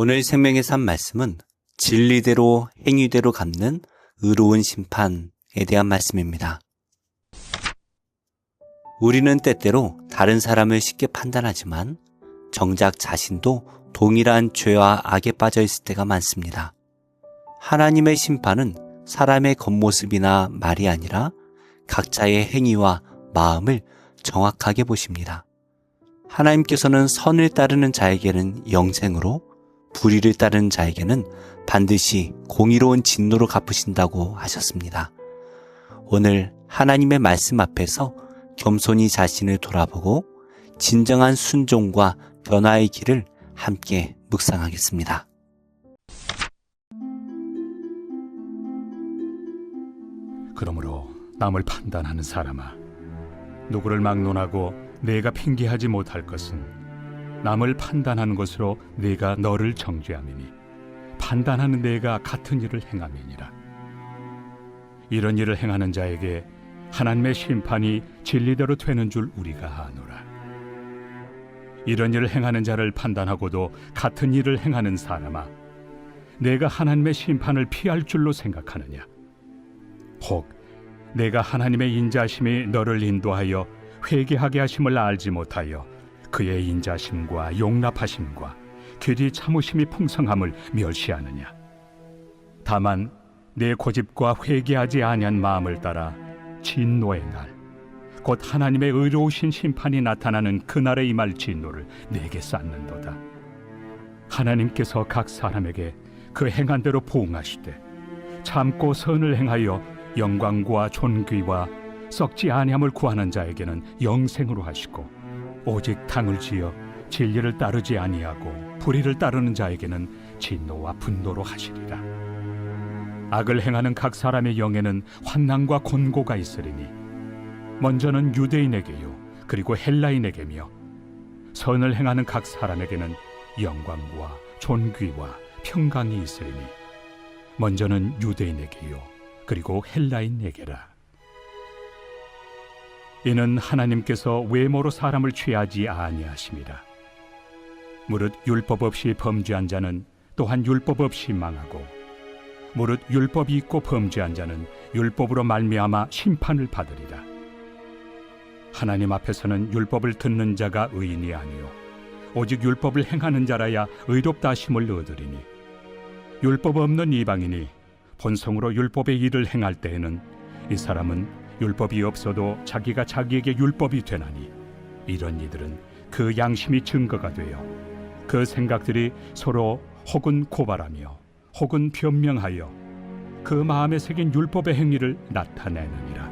오늘 생명의 삶 말씀은 진리대로 행위대로 갚는 의로운 심판에 대한 말씀입니다. 우리는 때때로 다른 사람을 쉽게 판단하지만 정작 자신도 동일한 죄와 악에 빠져 있을 때가 많습니다. 하나님의 심판은 사람의 겉모습이나 말이 아니라 각자의 행위와 마음을 정확하게 보십니다. 하나님께서는 선을 따르는 자에게는 영생으로, 불의를 따르는 자에게는 반드시 공의로운 진노로 갚으신다고 하셨습니다. 오늘 하나님의 말씀 앞에서 겸손히 자신을 돌아보고 진정한 순종과 변화의 길을 함께 묵상하겠습니다. 그러므로 남을 판단하는 사람아, 누구를 막론하고 내가 핑계하지 못할 것은 남을 판단하는 것으로 네가 너를 정죄함이니 판단하는 내가 같은 일을 행함이니라. 이런 일을 행하는 자에게 하나님의 심판이 진리대로 되는 줄 우리가 아노라. 이런 일을 행하는 자를 판단하고도 같은 일을 행하는 사람아, 내가 하나님의 심판을 피할 줄로 생각하느냐? 혹 내가 하나님의 인자심이 너를 인도하여 회개하게 하심을 알지 못하여 그의 인자심과 용납하심과 길이 참으심이 풍성함을 멸시하느냐? 다만 내 고집과 회개하지 아니한 마음을 따라 진노의 날, 곧 하나님의 의로우신 심판이 나타나는 그날에 임할 진노를 내게 쌓는도다. 하나님께서 각 사람에게 그 행한 대로 보응하시되 참고 선을 행하여 영광과 존귀와 썩지 아니함을 구하는 자에게는 영생으로 하시고, 오직 당을 지어 진리를 따르지 아니하고 불의를 따르는 자에게는 진노와 분노로 하시리라. 악을 행하는 각 사람의 영에는 환난과 곤고가 있으리니 먼저는 유대인에게요 그리고 헬라인에게며, 선을 행하는 각 사람에게는 영광과 존귀와 평강이 있으리니 먼저는 유대인에게요 그리고 헬라인에게라. 이는 하나님께서 외모로 사람을 취하지 아니하심이라. 무릇 율법 없이 범죄한 자는 또한 율법 없이 망하고, 무릇 율법이 있고 범죄한 자는 율법으로 말미암아 심판을 받으리라. 하나님 앞에서는 율법을 듣는 자가 의인이 아니요 오직 율법을 행하는 자라야 의롭다 하심을 얻으리니, 율법 없는 이방인이 본성으로 율법의 일을 행할 때에는 이 사람은 율법이 없어도 자기가 자기에게 율법이 되나니, 이런 이들은 그 양심이 증거가 되어 그 생각들이 서로 혹은 고발하며 혹은 변명하여 그 마음에 새긴 율법의 행위를 나타내느니라.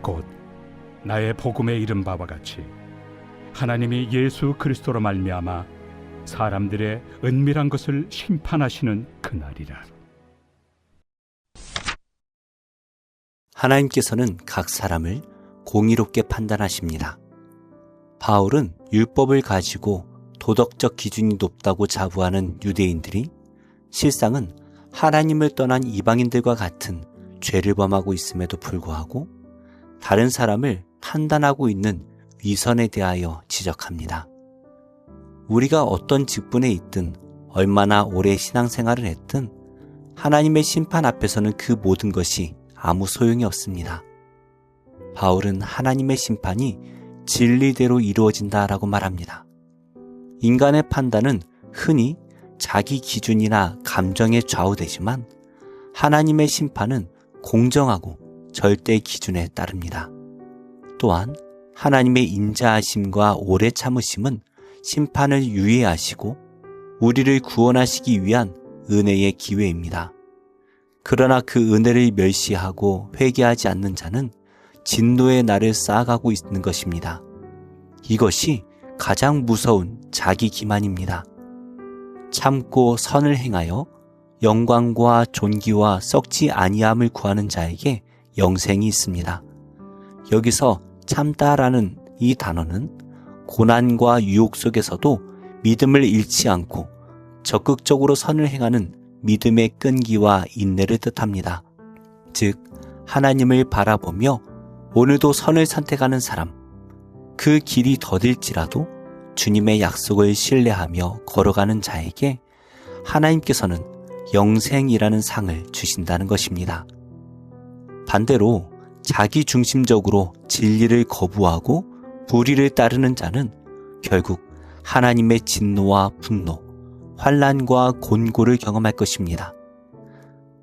곧 나의 복음에 이른 바와 같이 하나님이 예수 그리스도로 말미암아 사람들의 은밀한 것을 심판하시는 그날이라. 하나님께서는 각 사람을 공의롭게 판단하십니다. 바울은 율법을 가지고 도덕적 기준이 높다고 자부하는 유대인들이 실상은 하나님을 떠난 이방인들과 같은 죄를 범하고 있음에도 불구하고 다른 사람을 판단하고 있는 위선에 대하여 지적합니다. 우리가 어떤 직분에 있든 얼마나 오래 신앙생활을 했든 하나님의 심판 앞에서는 그 모든 것이 아무 소용이 없습니다. 바울은 하나님의 심판이 진리대로 이루어진다라고 말합니다. 인간의 판단은 흔히 자기 기준이나 감정에 좌우되지만 하나님의 심판은 공정하고 절대 기준에 따릅니다. 또한 하나님의 인자하심과 오래 참으심은 심판을 유예하시고 우리를 구원하시기 위한 은혜의 기회입니다. 그러나 그 은혜를 멸시하고 회개하지 않는 자는 진노의 날을 쌓아가고 있는 것입니다. 이것이 가장 무서운 자기 기만입니다. 참고 선을 행하여 영광과 존귀와 썩지 아니함을 구하는 자에게 영생이 있습니다. 여기서 참다라는 이 단어는 고난과 유혹 속에서도 믿음을 잃지 않고 적극적으로 선을 행하는 믿음의 끈기와 인내를 뜻합니다. 즉 하나님을 바라보며 오늘도 선을 선택하는 사람, 그 길이 더딜지라도 주님의 약속을 신뢰하며 걸어가는 자에게 하나님께서는 영생이라는 상을 주신다는 것입니다. 반대로 자기 중심적으로 진리를 거부하고 불의를 따르는 자는 결국 하나님의 진노와 분노, 환난과 곤고를 경험할 것입니다.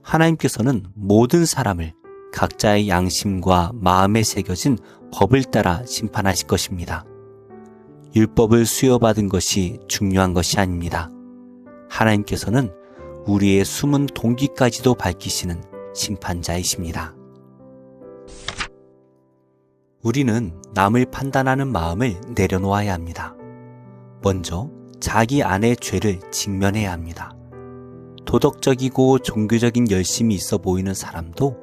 하나님께서는 모든 사람을 각자의 양심과 마음에 새겨진 법을 따라 심판하실 것입니다. 율법을 수여받은 것이 중요한 것이 아닙니다. 하나님께서는 우리의 숨은 동기까지도 밝히시는 심판자이십니다. 우리는 남을 판단하는 마음을 내려놓아야 합니다. 먼저 자기 안의 죄를 직면해야 합니다. 도덕적이고 종교적인 열심이 있어 보이는 사람도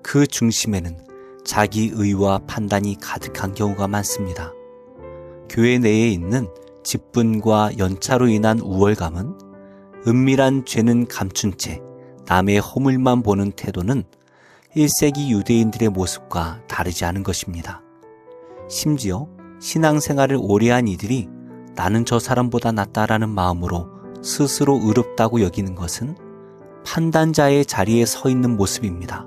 그 중심에는 자기 의와 판단이 가득한 경우가 많습니다. 교회 내에 있는 직분과 연차로 인한 우월감은, 은밀한 죄는 감춘 채 남의 허물만 보는 태도는 1세기 유대인들의 모습과 다르지 않은 것입니다. 심지어 신앙생활을 오래 한 이들이 나는 저 사람보다 낫다라는 마음으로 스스로 의롭다고 여기는 것은 판단자의 자리에 서 있는 모습입니다.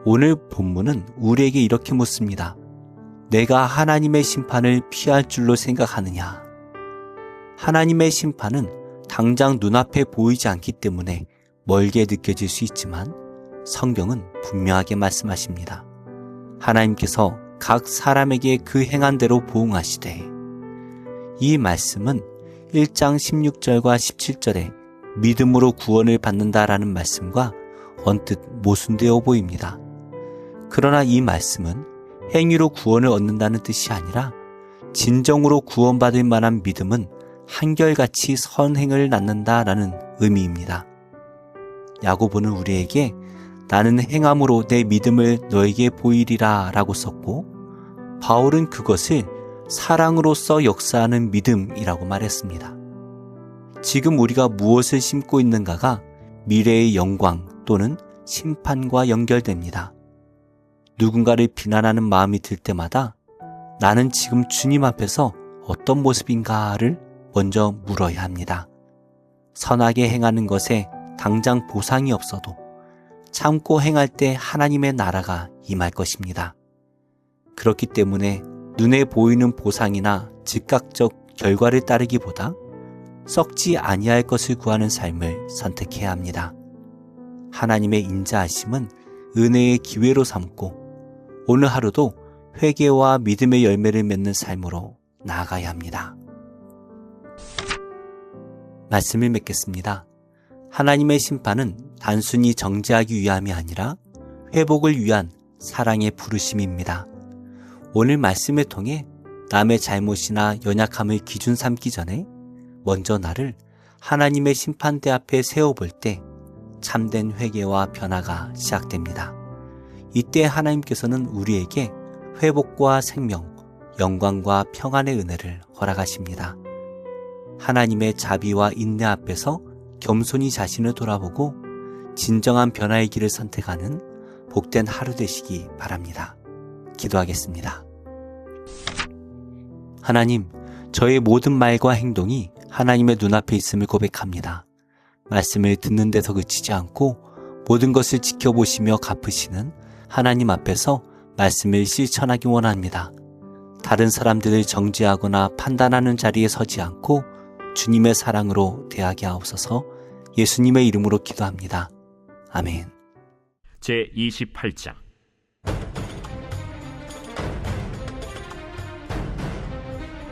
오늘 본문은 우리에게 이렇게 묻습니다. 내가 하나님의 심판을 피할 줄로 생각하느냐? 하나님의 심판은 당장 눈앞에 보이지 않기 때문에 멀게 느껴질 수 있지만 성경은 분명하게 말씀하십니다. 하나님께서 각 사람에게 그 행한 대로 보응하시되, 이 말씀은 1장 16절과 17절에 믿음으로 구원을 받는다라는 말씀과 언뜻 모순되어 보입니다. 그러나 이 말씀은 행위로 구원을 얻는다는 뜻이 아니라 진정으로 구원받을 만한 믿음은 한결같이 선행을 낳는다라는 의미입니다. 야고보는 우리에게 나는 행함으로 내 믿음을 너에게 보이리라 라고 썼고, 바울은 그것을 사랑으로서 역사하는 믿음이라고 말했습니다. 지금 우리가 무엇을 심고 있는가가 미래의 영광 또는 심판과 연결됩니다. 누군가를 비난하는 마음이 들 때마다 나는 지금 주님 앞에서 어떤 모습인가를 먼저 물어야 합니다. 선하게 행하는 것에 당장 보상이 없어도 참고 행할 때 하나님의 나라가 임할 것입니다. 그렇기 때문에 눈에 보이는 보상이나 즉각적 결과를 따르기보다 썩지 아니할 것을 구하는 삶을 선택해야 합니다. 하나님의 인자하심은 은혜의 기회로 삼고 오늘 하루도 회개와 믿음의 열매를 맺는 삶으로 나아가야 합니다. 말씀을 맺겠습니다. 하나님의 심판은 단순히 정죄하기 위함이 아니라 회복을 위한 사랑의 부르심입니다. 오늘 말씀을 통해 남의 잘못이나 연약함을 기준 삼기 전에 먼저 나를 하나님의 심판대 앞에 세워볼 때 참된 회개와 변화가 시작됩니다. 이때 하나님께서는 우리에게 회복과 생명, 영광과 평안의 은혜를 허락하십니다. 하나님의 자비와 인내 앞에서 겸손히 자신을 돌아보고 진정한 변화의 길을 선택하는 복된 하루 되시기 바랍니다. 기도하겠습니다. 하나님, 저의 모든 말과 행동이 하나님의 눈앞에 있음을 고백합니다. 말씀을 듣는 데서 그치지 않고 모든 것을 지켜보시며 갚으시는 하나님 앞에서 말씀을 실천하기 원합니다. 다른 사람들을 정죄하거나 판단하는 자리에 서지 않고 주님의 사랑으로 대하게 하옵소서. 예수님의 이름으로 기도합니다. 아멘. 제28장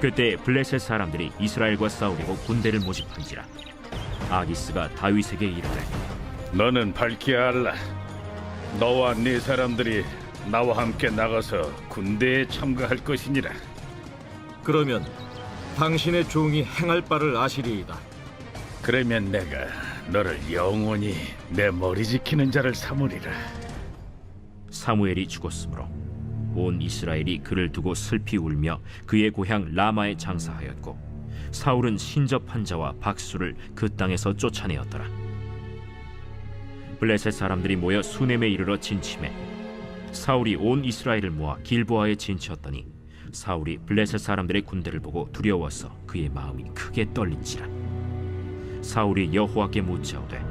그때 블레셋 사람들이 이스라엘과 싸우려고 군대를 모집한지라. 아기스가 다윗에게 이르되 너는 밝히 알라. 너와 네 사람들이 나와 함께 나가서 군대에 참가할 것이니라. 그러면 당신의 종이 행할 바를 아시리이다. 그러면 내가 너를 영원히 내 머리 지키는 자를 삼으리라. 사무엘이 죽었으므로 온 이스라엘이 그를 두고 슬피 울며 그의 고향 라마에 장사하였고, 사울은 신접한 자와 박수를 그 땅에서 쫓아내었더라. 블레셋 사람들이 모여 수넴에 이르러 진침해 사울이 온 이스라엘을 모아 길보아에 진치었더니 사울이 블레셋 사람들의 군대를 보고 두려워서 그의 마음이 크게 떨린지라. 사울이 여호와께 묻자오되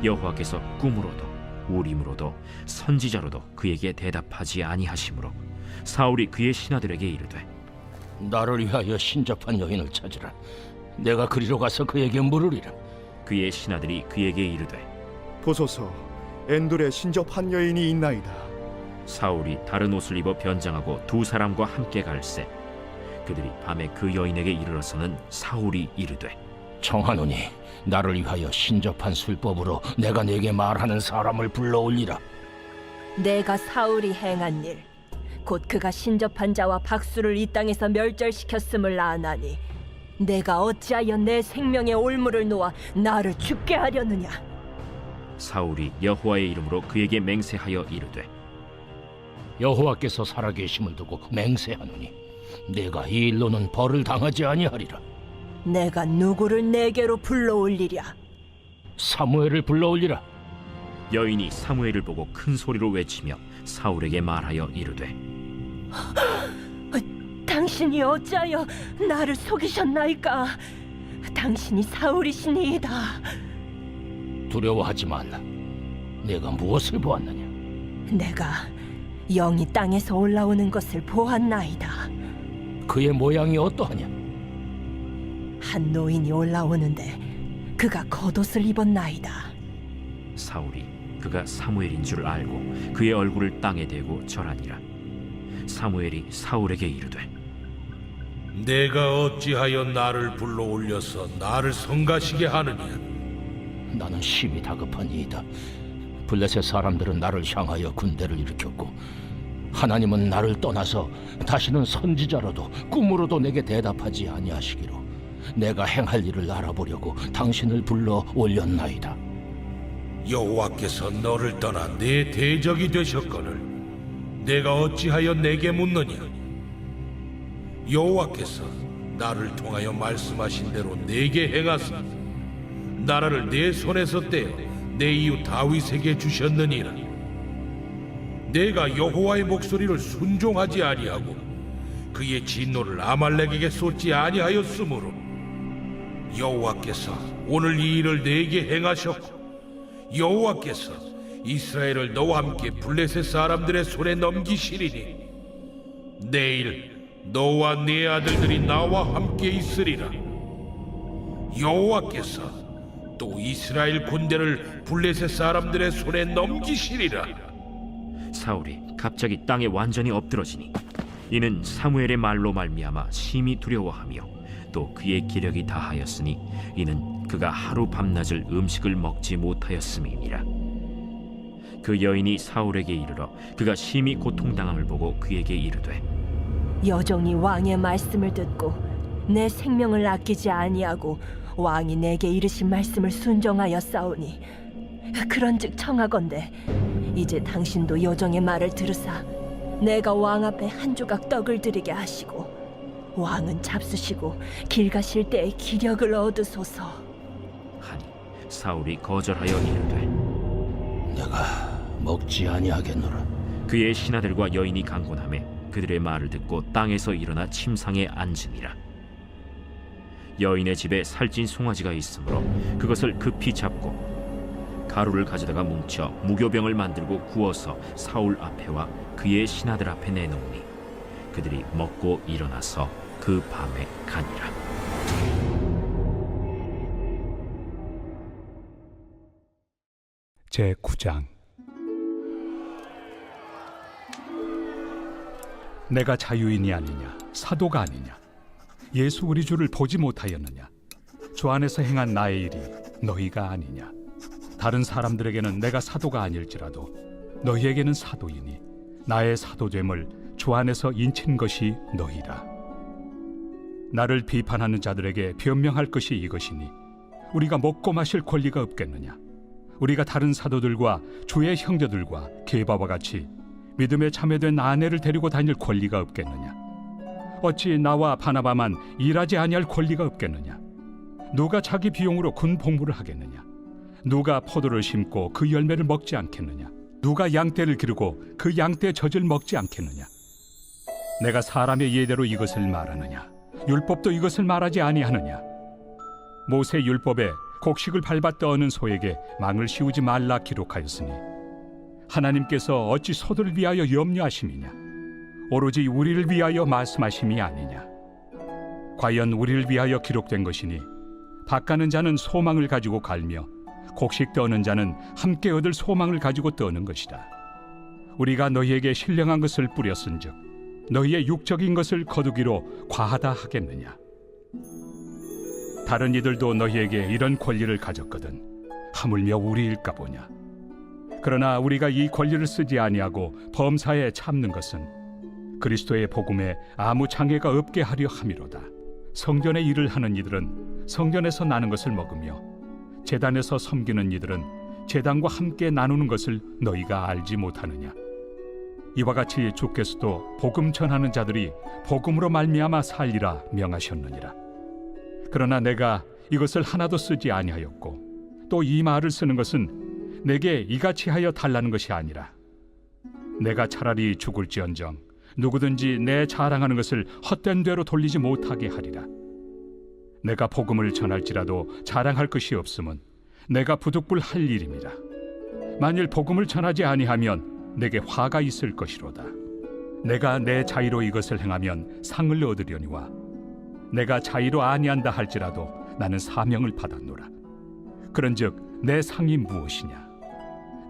여호와께서 꿈으로도 우림으로도 선지자로도 그에게 대답하지 아니하시므로 사울이 그의 신하들에게 이르되 나를 위하여 신접한 여인을 찾으라. 내가 그리로 가서 그에게 물으리라. 그의 신하들이 그에게 이르되 보소서, 엔돌에 신접한 여인이 있나이다. 사울이 다른 옷을 입어 변장하고 두 사람과 함께 갈새 그들이 밤에 그 여인에게 이르러서는 사울이 이르되 청하노니 나를 위하여 신접한 술법으로 내가 네게 말하는 사람을 불러올리라. 내가 사울이 행한 일, 곧 그가 신접한 자와 박수를 이 땅에서 멸절시켰음을 아나니 내가 어찌하여 내 생명의 올무를 놓아 나를 죽게 하려느냐. 사울이 여호와의 이름으로 그에게 맹세하여 이르되 여호와께서 살아계심을 두고 맹세하노니 내가 이 일로는 벌을 당하지 아니하리라. 내가 누구를 내게로 불러올리랴. 사무엘을 불러올리라. 여인이 사무엘을 보고 큰 소리로 외치며 사울에게 말하여 이르되 당신이 어찌하여 나를 속이셨나이까. 당신이 사울이시니이다. 두려워하지 말라. 내가 무엇을 보았느냐? 내가 영이 땅에서 올라오는 것을 보았나이다. 그의 모양이 어떠하냐? 한 노인이 올라오는데 그가 겉옷을 입었나이다. 사울이 그가 사무엘인 줄 알고 그의 얼굴을 땅에 대고 절하니라. 사무엘이 사울에게 이르되 내가 어찌하여 나를 불러올려서 나를 성가시게 하느냐? 나는 심히 다급하니이다. 블레셋 사람들은 나를 향하여 군대를 일으켰고 하나님은 나를 떠나서 다시는 선지자로도 꿈으로도 내게 대답하지 아니하시기로 내가 행할 일을 알아보려고 당신을 불러 올렸나이다. 여호와께서 너를 떠나 내 대적이 되셨거늘 내가 어찌하여 내게 묻느냐? 여호와께서 나를 통하여 말씀하신 대로 내게 행하사 나라를 내 손에서 떼어 내 이웃 다윗에게 주셨느니라. 내가 여호와의 목소리를 순종하지 아니하고 그의 진노를 아말렉에게 쏟지 아니하였으므로 여호와께서 오늘 이 일을 내게 행하셨고 여호와께서 이스라엘을 너와 함께 블레셋 사람들의 손에 넘기시리니 내일 너와 네 아들들이 나와 함께 있으리라. 여호와께서 또 이스라엘 군대를 블레셋 사람들의 손에 넘기시리라. 사울이 갑자기 땅에 완전히 엎드러지니 이는 사무엘의 말로 말미암아 심히 두려워하며 또 그의 기력이 다하였으니 이는 그가 하루 밤낮을 음식을 먹지 못하였음이니라. 그 여인이 사울에게 이르러 그가 심히 고통당함을 보고 그에게 이르되 여종이 왕의 말씀을 듣고 내 생명을 아끼지 아니하고 왕이 내게 이르신 말씀을 순종하여 싸우니 그런즉 청하건대 이제 당신도 여종의 말을 들으사 내가 왕 앞에 한 조각 떡을 드리게 하시고 왕은 잡수시고 길 가실 때에 기력을 얻으소서 하니 사울이 거절하여 이르되 내가 먹지 아니하겠노라. 그의 신하들과 여인이 강권하매 그들의 말을 듣고 땅에서 일어나 침상에 앉으니라. 여인의 집에 살찐 송아지가 있으므로 그것을 급히 잡고 가루를 가져다가 뭉쳐 무교병을 만들고 구워서 사울 앞에와 그의 신하들 앞에 내놓으니 그들이 먹고 일어나서 그 밤에 가니라. 제9장. 내가 자유인이 아니냐 사도가 아니냐 예수 우리 주를 보지 못하였느냐 주 안에서 행한 나의 일이 너희가 아니냐 다른 사람들에게는 내가 사도가 아닐지라도 너희에게는 사도이니 나의 사도됨을 주 안에서 인친 것이 너희라. 나를 비판하는 자들에게 변명할 것이 이것이니 우리가 먹고 마실 권리가 없겠느냐 우리가 다른 사도들과 주의 형제들과 게바와 같이 믿음에 참여된 아내를 데리고 다닐 권리가 없겠느냐 어찌 나와 바나바만 일하지 아니할 권리가 없겠느냐 누가 자기 비용으로 군 복무를 하겠느냐 누가 포도를 심고 그 열매를 먹지 않겠느냐 누가 양떼를 기르고 그 양떼 젖을 먹지 않겠느냐 내가 사람의 예대로 이것을 말하느냐? 율법도 이것을 말하지 아니하느냐? 모세 율법에 곡식을 밟아 떠는 소에게 망을 씌우지 말라 기록하였으니 하나님께서 어찌 소들을 위하여 염려하심이냐? 오로지 우리를 위하여 말씀하심이 아니냐? 과연 우리를 위하여 기록된 것이니 밭 가는 자는 소망을 가지고 갈며 곡식 떠는 자는 함께 얻을 소망을 가지고 떠는 것이다. 우리가 너희에게 신령한 것을 뿌렸은즉 너희의 육적인 것을 거두기로 과하다 하겠느냐? 다른 이들도 너희에게 이런 권리를 가졌거든 하물며 우리일까 보냐? 그러나 우리가 이 권리를 쓰지 아니하고 범사에 참는 것은 그리스도의 복음에 아무 장애가 없게 하려 함이로다. 성전의 일을 하는 이들은 성전에서 나는 것을 먹으며 제단에서 섬기는 이들은 제단과 함께 나누는 것을 너희가 알지 못하느냐? 이와 같이 주께서도 복음 전하는 자들이 복음으로 말미암아 살리라 명하셨느니라. 그러나 내가 이것을 하나도 쓰지 아니하였고 또 이 말을 쓰는 것은 내게 이같이 하여 달라는 것이 아니라 내가 차라리 죽을지언정 누구든지 내 자랑하는 것을 헛된 대로 돌리지 못하게 하리라. 내가 복음을 전할지라도 자랑할 것이 없음은 내가 부득불 할 일임이라. 만일 복음을 전하지 아니하면 내게 화가 있을 것이로다. 내가 내 자의로 이것을 행하면 상을 얻으려니와 내가 자의로 아니한다 할지라도 나는 사명을 받았노라. 그런즉 내 상이 무엇이냐?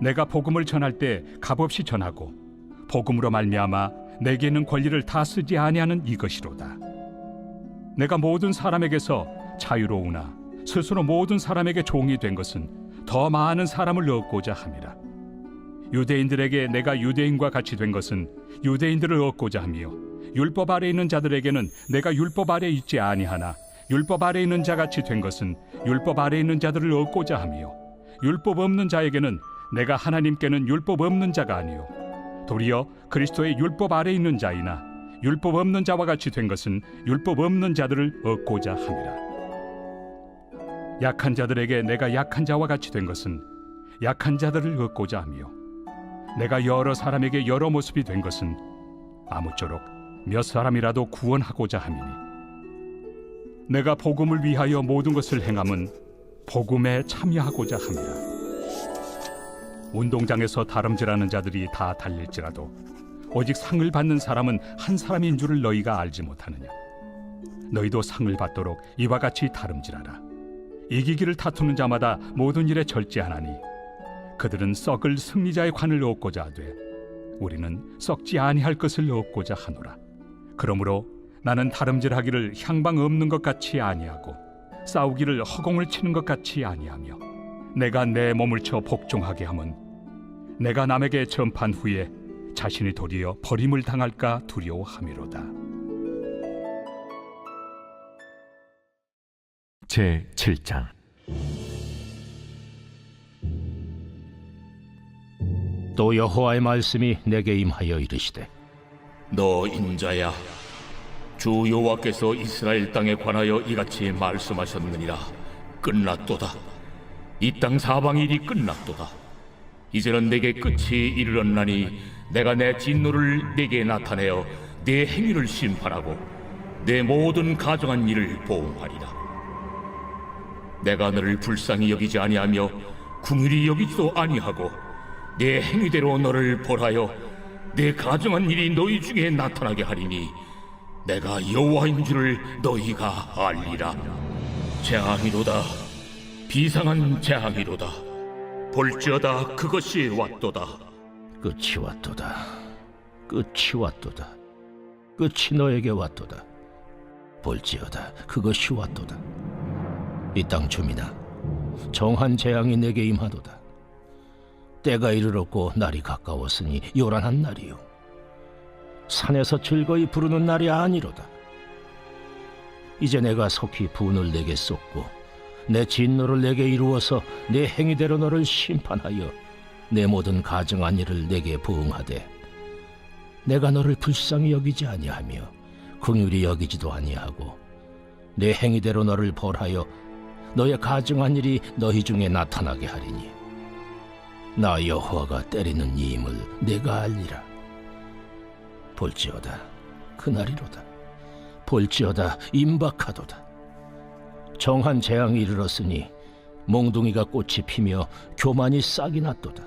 내가 복음을 전할 때 값없이 전하고 복음으로 말미암아 내게 있는 권리를 다 쓰지 아니하는 이것이로다. 내가 모든 사람에게서 자유로우나 스스로 모든 사람에게 종이 된 것은 더 많은 사람을 얻고자 함이라. 유대인들에게 내가 유대인과 같이 된 것은 유대인들을 얻고자 하며 율법 아래 있는 자들에게는 내가 율법 아래 있지 아니하나 율법 아래 있는 자같이 된 것은 율법 아래 있는 자들을 얻고자 하며 율법 없는 자에게는 내가 하나님께는 율법 없는 자가 아니요 도리어 그리스도의 율법 아래 있는 자이나 율법 없는 자와 같이 된 것은 율법 없는 자들을 얻고자 함이라. 약한 자들에게 내가 약한 자와 같이 된 것은 약한 자들을 얻고자 하며 내가 여러 사람에게 여러 모습이 된 것은 아무쪼록 몇 사람이라도 구원하고자 함이니 내가 복음을 위하여 모든 것을 행함은 복음에 참여하고자 함이라. 운동장에서 다름질하는 자들이 다 달릴지라도 오직 상을 받는 사람은 한 사람인 줄을 너희가 알지 못하느냐? 너희도 상을 받도록 이와 같이 다름질하라. 이기기를 다투는 자마다 모든 일에 절제하나니 그들은 썩을 승리자의 관을 얻고자 하되 우리는 썩지 아니할 것을 얻고자 하노라. 그러므로 나는 다름질하기를 향방 없는 것 같이 아니하고 싸우기를 허공을 치는 것 같이 아니하며 내가 내 몸을 쳐 복종하게 함은 내가 남에게 전판 후에 자신이 도리어 버림을 당할까 두려워함이로다. 제7장 또 여호와의 말씀이 내게 임하여 이르시되 너 인자야, 주 여호와께서 이스라엘 땅에 관하여 이같이 말씀하셨느니라. 끝났도다. 이 땅 사방 일이 끝났도다. 이제는 내게 끝이 이르렀나니 내가 내 진노를 내게 나타내어 내 행위를 심판하고 내 모든 가정한 일을 보응하리라. 내가 너를 불쌍히 여기지 아니하며 궁휼히 여기지도 아니하고 내 행위대로 너를 벌하여 내 가정한 일이 너희 중에 나타나게 하리니 내가 여호와인 줄을 너희가 알리라. 재앙이로다. 비상한 재앙이로다. 볼지어다. 그것이 왔도다. 끝이 왔도다. 끝이 왔도다. 끝이 너에게 왔도다. 볼지어다. 그것이 왔도다. 이 땅 주민아, 정한 재앙이 내게 임하도다. 때가 이르렀고 날이 가까웠으니 요란한 날이요 산에서 즐거이 부르는 날이 아니로다. 이제 내가 속히 분을 내게 쏟고 내 진노를 내게 이루어서 내 행위대로 너를 심판하여 내 모든 가정한 일을 내게 부응하되 내가 너를 불쌍히 여기지 아니하며 긍휼히 여기지도 아니하고 내 행위대로 너를 벌하여 너의 가정한 일이 너희 중에 나타나게 하리니 나 여호와가 때리는 이임을 내가 알리라. 볼지어다. 그날이로다. 볼지어다 임박하도다. 정한 재앙이 이르렀으니 몽둥이가 꽃이 피며 교만이 싹이 났도다.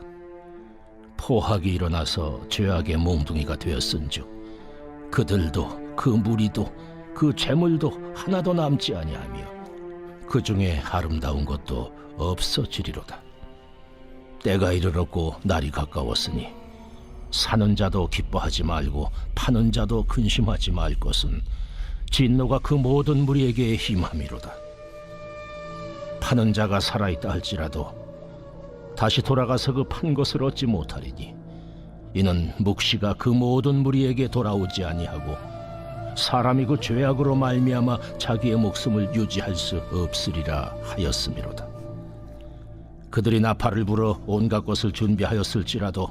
포악이 일어나서 죄악의 몽둥이가 되었은즉 그들도 그 무리도 그 재물도 하나도 남지 아니하며 그 중에 아름다운 것도 없어지리로다. 때가 이르렀고 날이 가까웠으니 사는 자도 기뻐하지 말고 파는 자도 근심하지 말 것은 진노가 그 모든 무리에게 임함이로다. 파는 자가 살아있다 할지라도 다시 돌아가서 그 판 것을 얻지 못하리니 이는 묵시가 그 모든 무리에게 돌아오지 아니하고 사람이 그 죄악으로 말미암아 자기의 목숨을 유지할 수 없으리라 하였음이로다. 그들이 나팔을 불어 온갖 것을 준비하였을지라도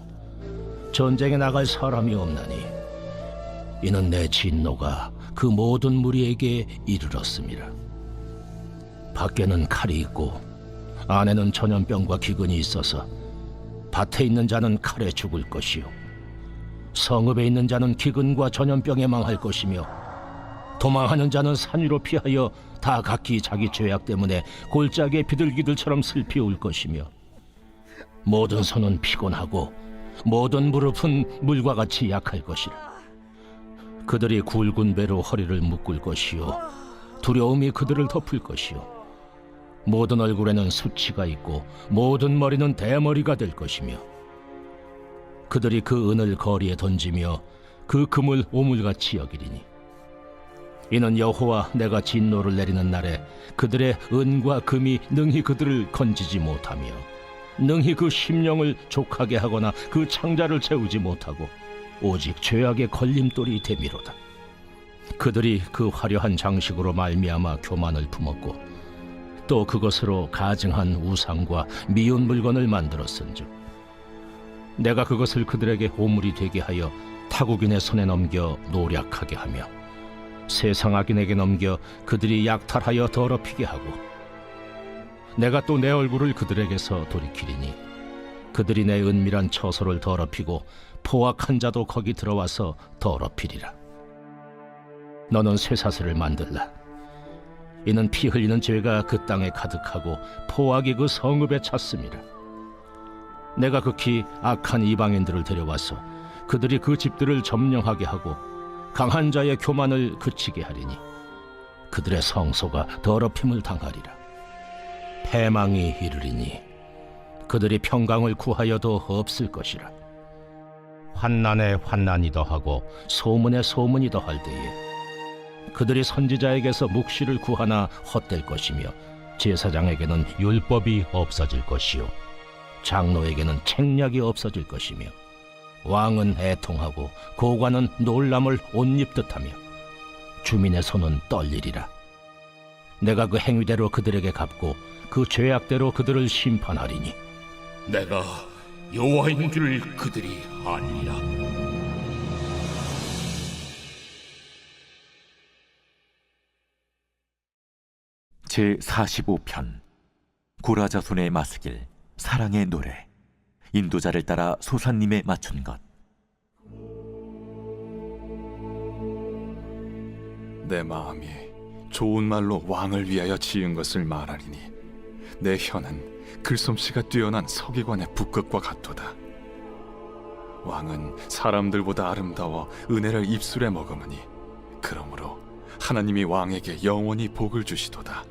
전쟁에 나갈 사람이 없나니 이는 내 진노가 그 모든 무리에게 이르렀음이라. 밖에는 칼이 있고 안에는 전염병과 기근이 있어서 밭에 있는 자는 칼에 죽을 것이요 성읍에 있는 자는 기근과 전염병에 망할 것이며 도망하는 자는 산 위로 피하여 다 각기 자기 죄악 때문에 골짜기에 비둘기들처럼 슬피 울 것이며 모든 손은 피곤하고 모든 무릎은 물과 같이 약할 것이라. 그들이 굵은 배로 허리를 묶을 것이요 두려움이 그들을 덮을 것이요 모든 얼굴에는 수치가 있고 모든 머리는 대머리가 될 것이며 그들이 그 은을 거리에 던지며 그 금을 오물같이 여기리니 이는 여호와 내가 진노를 내리는 날에 그들의 은과 금이 능히 그들을 건지지 못하며 능히 그 심령을 족하게 하거나 그 창자를 채우지 못하고 오직 죄악의 걸림돌이 되미로다. 그들이 그 화려한 장식으로 말미암아 교만을 품었고 또 그것으로 가증한 우상과 미운 물건을 만들었은즉 내가 그것을 그들에게 오물이 되게 하여 타국인의 손에 넘겨 노략하게 하며 세상 악인에게 넘겨 그들이 약탈하여 더럽히게 하고 내가 또 내 얼굴을 그들에게서 돌이키리니 그들이 내 은밀한 처소를 더럽히고 포악한 자도 거기 들어와서 더럽히리라. 너는 쇠사슬을 만들라. 이는 피 흘리는 죄가 그 땅에 가득하고 포악이 그 성읍에 찼음이라. 내가 극히 악한 이방인들을 데려와서 그들이 그 집들을 점령하게 하고 강한 자의 교만을 그치게 하리니 그들의 성소가 더럽힘을 당하리라. 패망이 이르리니 그들이 평강을 구하여도 없을 것이라. 환난에 환난이 더하고 소문에 소문이 더할 때에 그들이 선지자에게서 묵시를 구하나 헛될 것이며 제사장에게는 율법이 없어질 것이요 장로에게는 책략이 없어질 것이며 왕은 애통하고 고관은 놀람을 옷 입듯하며 주민의 손은 떨리리라. 내가 그 행위대로 그들에게 갚고 그 죄악대로 그들을 심판하리니 내가 여호와인 줄 그들이 아니라. 제45편 고라자손의 마스길 사랑의 노래. 인도자를 따라 소산님에 맞춘 것. 내 마음이 좋은 말로 왕을 위하여 지은 것을 말하리니 내 혀는 글솜씨가 뛰어난 서기관의 북극과 같도다. 왕은 사람들보다 아름다워 은혜를 입술에 머금으니 그러므로 하나님이 왕에게 영원히 복을 주시도다.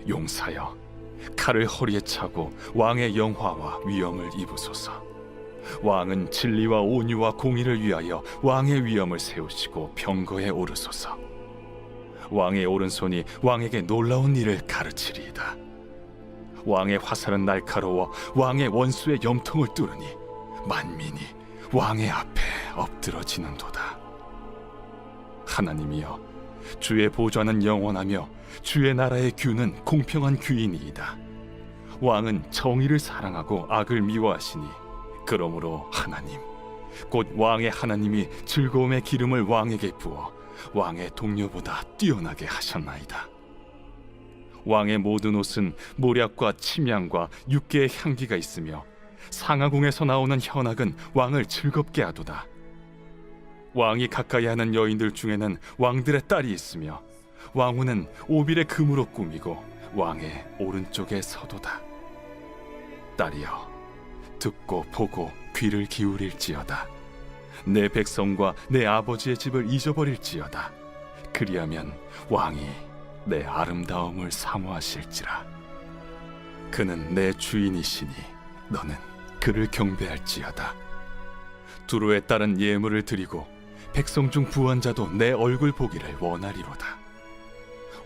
용사여, 칼을 허리에 차고 왕의 영화와 위엄을 입으소서. 왕은 진리와 온유와 공의를 위하여 왕의 위엄을 세우시고 병거에 오르소서. 왕의 오른손이 왕에게 놀라운 일을 가르치리이다. 왕의 화살은 날카로워 왕의 원수의 염통을 뚫으니 만민이 왕의 앞에 엎드러지는도다. 하나님이여, 주의 보좌는 영원하며 주의 나라의 규는 공평한 규이니이다. 왕은 정의를 사랑하고 악을 미워하시니 그러므로 하나님, 곧 왕의 하나님이 즐거움의 기름을 왕에게 부어 왕의 동료보다 뛰어나게 하셨나이다. 왕의 모든 옷은 모략과 침향과 육개의 향기가 있으며 상하궁에서 나오는 현악은 왕을 즐겁게 하도다. 왕이 가까이 하는 여인들 중에는 왕들의 딸이 있으며 왕후는 오빌의 금으로 꾸미고 왕의 오른쪽에 서도다. 딸이여, 듣고 보고 귀를 기울일지어다. 내 백성과 내 아버지의 집을 잊어버릴지어다. 그리하면 왕이 내 아름다움을 사모하실지라. 그는 내 주인이시니 너는 그를 경배할지어다. 두로에 따른 예물을 드리고 백성 중 부한 자도 내 얼굴 보기를 원하리로다.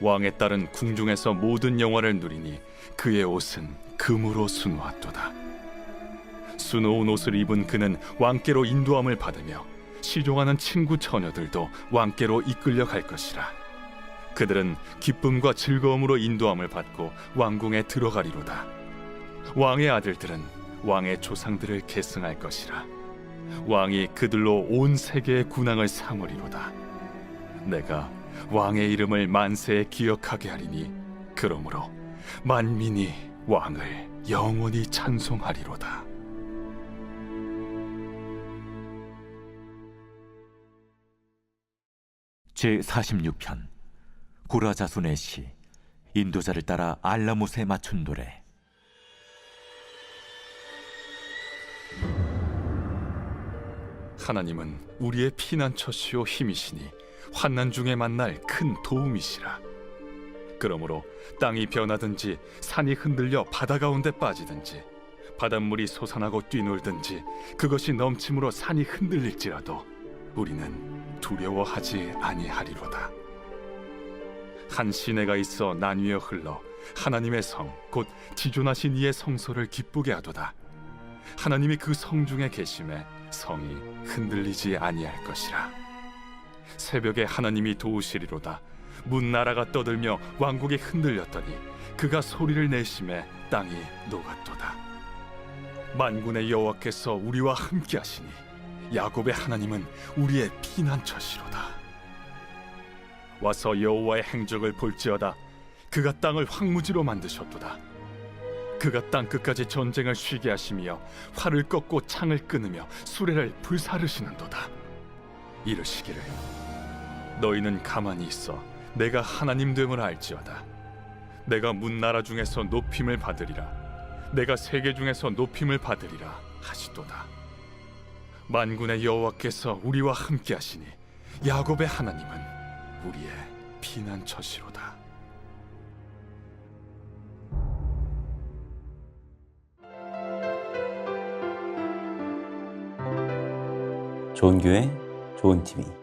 왕의 딸은 궁중에서 모든 영화를 누리니 그의 옷은 금으로 수놓았도다. 수놓은 옷을 입은 그는 왕께로 인도함을 받으며 시종하는 친구 처녀들도 왕께로 이끌려 갈 것이라. 그들은 기쁨과 즐거움으로 인도함을 받고 왕궁에 들어가리로다. 왕의 아들들은 왕의 조상들을 계승할 것이라. 왕이 그들로 온 세계의 군왕을 삼으리로다. 내가 왕의 이름을 만세에 기억하게 하리니 그러므로 만민이 왕을 영원히 찬송하리로다. 제46편 고라 자손의 시. 인도자를 따라 알라못에 맞춘 노래. 하나님은 우리의 피난처시요 힘이시니 환난 중에 만날 큰 도움이시라. 그러므로 땅이 변하든지 산이 흔들려 바다 가운데 빠지든지 바닷물이 솟아나고 뛰놀든지 그것이 넘침으로 산이 흔들릴지라도 우리는 두려워하지 아니하리로다. 한 시내가 있어 나뉘어 흘러 하나님의 성 곧 지존하신 이의 성소를 기쁘게 하도다. 하나님이 그 성중에 계심에 성이 흔들리지 아니할 것이라. 새벽에 하나님이 도우시리로다. 문나라가 떠들며 왕국이 흔들렸더니 그가 소리를 내심에 땅이 녹았도다. 만군의 여호와께서 우리와 함께하시니 야곱의 하나님은 우리의 피난처시로다. 와서 여호와의 행적을 볼지어다. 그가 땅을 황무지로 만드셨도다. 그가 땅 끝까지 전쟁을 쉬게 하시며 활을 꺾고 창을 끊으며 수레를 불사르시는도다. 이르시기를 너희는 가만히 있어 내가 하나님 됨을 알지어다. 내가 문나라 중에서 높임을 받으리라. 내가 세계 중에서 높임을 받으리라 하시도다. 만군의 여호와께서 우리와 함께 하시니 야곱의 하나님은 우리의 피난처시로다. 좋은 교회, 좋은 TV